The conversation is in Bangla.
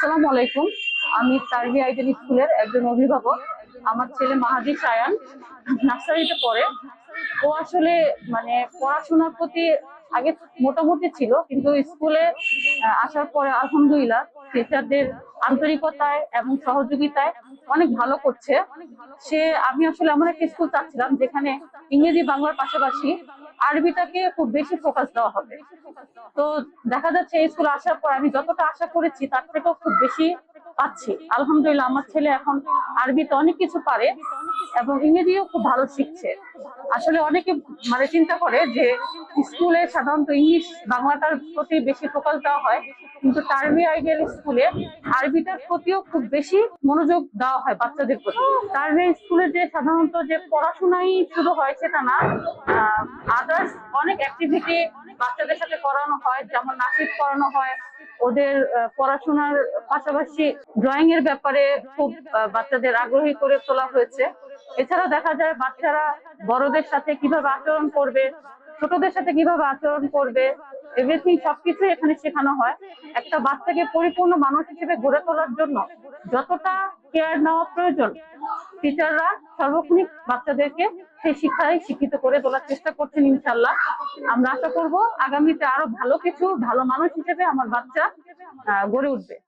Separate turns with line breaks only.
আসসালামু আলাইকুম। আমি তারবি আইডেল স্কুলের একজন অভিভাবক। আমার ছেলে মাহাদি সায়ান নার্সারিতে পড়ে। ও আসলে মানে পড়াশোনার প্রতি আগে মোটামুটি ছিল, কিন্তু স্কুলে আসার পরে আলহামদুলিল্লাহ টিচারদের আন্তরিকতায় এবং সহযোগিতায় অনেক ভালো করছে সে। আমি আসলে এমন একটা স্কুল চাচ্ছিলাম যেখানে ইংরেজি বাংলার পাশাপাশি আরবিটাকে খুব বেশি ফোকাস দেওয়া হবে। তো দেখা যাচ্ছে এই স্কুলে আসার পর আমি যতটা আশা করেছি তার থেকেও খুব বেশি পাচ্ছি। আলহামদুলিল্লাহ আমার ছেলে এখন আরবিতে অনেক কিছু পারে এবং ইংরেজিও খুব ভালো শিখছে। আসলে অনেকে চিন্তা করে যে স্কুলে সাধারণত ইংলিশ বাংলাটার প্রতি বেশি ফোকাস দেওয়া হয়, কিন্তু টার্মি আইডিয়াল স্কুলে আরবিটার প্রতিও খুব বেশি মনোযোগ দেওয়া হয় বাচ্চাদের প্রতি। টার্মি স্কুলে যে সাধারণত যে পড়াশোনাই শুরু হয় সেটা না, আদার্স অনেক অ্যাক্টিভিটি বাচ্চাদের সাথে করানো হয়, যেমন নাচিট করানো হয়। ওদের পড়াশোনার পাশাপাশি ড্রয়িং এর ব্যাপারে খুব বাচ্চাদের আগ্রহী করে তোলা হয়েছে। এছাড়া দেখা যায় বাচ্চারা বড়দের সাথে কিভাবে আচরণ করবে, ছোটদের সাথে কিভাবে আচরণ করবে, এভরিথিং সবকিছু এখানে শেখানো হয়। একটা বাচ্চাকে পরিপূর্ণ মানুষ হিসেবে গড়ে তোলার জন্য যতটা কেয়ার নেওয়া প্রয়োজন, টিচাররা সর্বক্ষণিক বাচ্চাদেরকে সেই শিক্ষায় শিক্ষিত করে তোলার চেষ্টা করছেন। ইনশাল্লাহ আমরা আশা করব আগামীতে আরো ভালো কিছু, ভালো মানুষ হিসেবে আমার বাচ্চা গড়ে উঠবে।